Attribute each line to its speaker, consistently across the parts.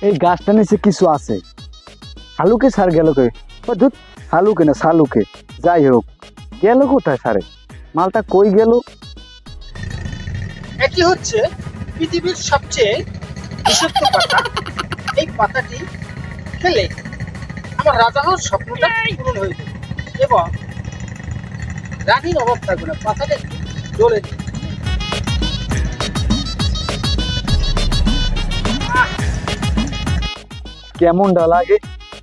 Speaker 1: এই গাছটা নিচে কিছু আছে। হালুকে স্যার গেল কে? ধুত, হালুকে না সালুকে, যাই হোক গেল কোথায় স্যারে? মালটা কই গেল?
Speaker 2: এটি হচ্ছে পৃথিবীর সবচেয়ে বিষাক্ত পাতা। এই পাতাটি খেলে আমার রাজা হওয়ার স্বপ্নটা পূরণ হয়ে যাবে এবং রানীর অভাব থাকবে না। পাতাটা একটু জ্বলে দিই।
Speaker 1: কেমনটা লাগে?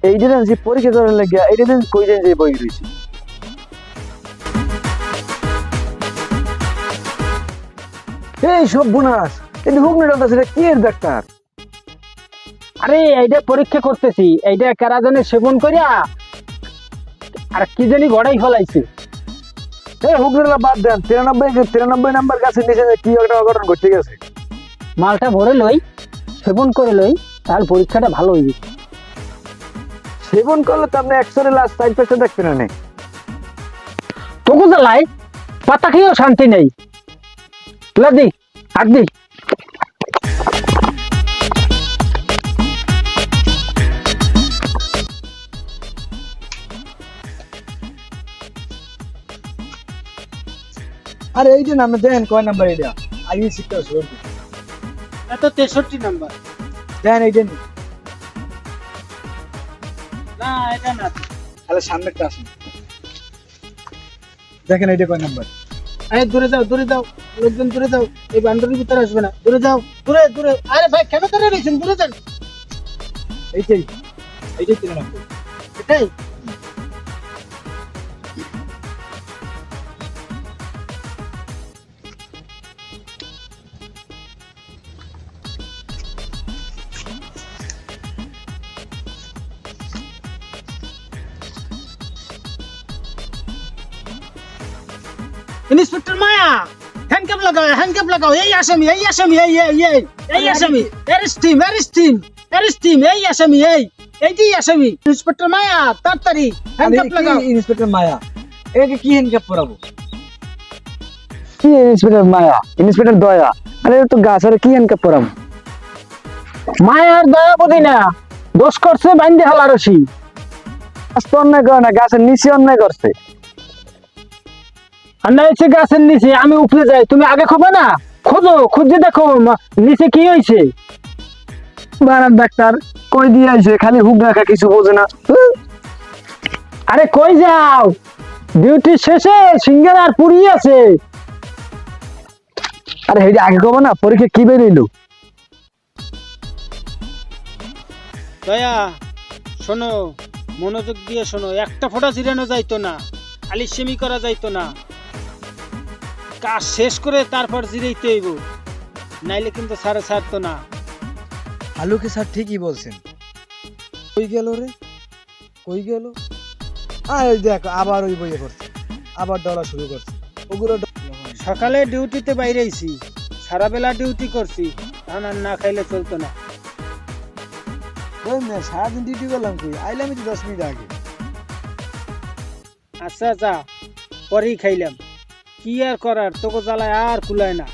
Speaker 1: এইটা যে পরীক্ষা করার লাগিয়া এইটা কই দিন যে বই রয়েছে। এই সব বুনাস, এটা হুক না সেটা কি এর ডাক্তার?
Speaker 2: আরে এইটা পরীক্ষা করতেছি, এইটা কেরাজনে সেবন করিয়া আর কি জানি গড়াই ফেলাইছে।
Speaker 1: এই হুক না বাদ দেন, 93 নাম্বার গাছের নিচে যে কি একটা অঘটন ঘটে গেছে।
Speaker 2: মালটা ভরে লই, সেবন করে লই, তাহলে পরীক্ষাটা ভালো হইবে।
Speaker 1: সেবন করলে তো আপনি 100 লাস্ট সাইড পেছনে দেখবেন না।
Speaker 2: তবু জ্বালাই পাতা খেয়েও শান্তি নেই। লাদি হাত দি।
Speaker 1: আরে এই যে নাম দেন কয় নাম্বার এটা? আইই শিখতে শুরু করুন।
Speaker 2: এত 63 নাম্বার।
Speaker 1: দেন এইটা নি।
Speaker 2: না এটা না।
Speaker 1: তাহলে সামনেরটা আসুন। দেখেন এইটা কয় নাম্বার?
Speaker 2: আরে দূরে যাও, দূরে যাও, লোকজন দূরে যাও, এই বান্ডারের ভিতরে আসবে না। দূরে যাও, দূরে দূরে। আরে ভাই কেন দাঁড়িয়ে রয়েছেন? দূরে যান।
Speaker 1: এইটাই, এইটাই 93।
Speaker 2: এটাই ইন্সপেক্টর মায়া, হ্যান্ডকাপ লাগাও, হ্যান্ডকাপ লাগাও। এই আসামি, এই আসামি, এই আসামি। Arrest team, arrest team, arrest team. এই আসামি, এইটাই আসামি। ইন্সপেক্টর মায়া, তাড়াতাড়ি হ্যান্ডকাপ লাগাও।
Speaker 1: ইন্সপেক্টর মায়া, একে কি হ্যান্ডকাপ পরাবো? কি ইন্সপেক্টর মায়া? ইন্সপেক্টর দয়া? আরে তো গাছ, আরে কি হ্যান্ডকাপ পরাবো?
Speaker 2: মায়ার দয়া বুঝি না, দোষ করছে বাইন্দে হালারসি।
Speaker 1: গাছ তো অন্যায় করে না, গাছের নিচে অন্যায় করছে।
Speaker 2: আর না হচ্ছে গাছের নিচে, আমি উপরে যাই, তুমি আগে খোঁজো না। খোঁজো, খুঁজে দেখো নিচে কি হয়েছে।
Speaker 1: বারার ডাক্তার কই দিয়ে আইছে, খালি হুক রাখা, কিছু বোঝে না।
Speaker 2: আরে কই যাও? ডিউটি শেষে সিঙ্গার আর পুরি আছে।
Speaker 1: আরে হেডি আগে কব না, পরীক্ষা কি বেরিয়েলো?
Speaker 3: দয়া শোনো, মনোযোগ দিয়ে শোনো। একটা ফোঁটা জিরানো যাইতো না, আলিস্যেমি করা যাইতো না। কাজ শেষ করে তারপর জিরাইতে হইব, নাইলে কিন্তু স্যারে ছাড়তো না।
Speaker 1: আলুকে স্যার ঠিকই বলছেন। কই গেল রে, কই গেল? ওই দেখ আবার ওই বইয়ে পড়ছে, আবার ডলা শুরু করছে। ওগুলো
Speaker 3: সকালে ডিউটিতে বাইরেছি, সারা বেলা ডিউটি করছি, ধান আর না খাইলে চলতো না।
Speaker 1: সারাদিন ডিউটি করলাম, কই আইলামই তো 10 মিনিট আগে।
Speaker 3: আচ্ছা যা, পরেই খাইলাম। কি আর করার, তোকে জ্বালায় আর কুলায় না।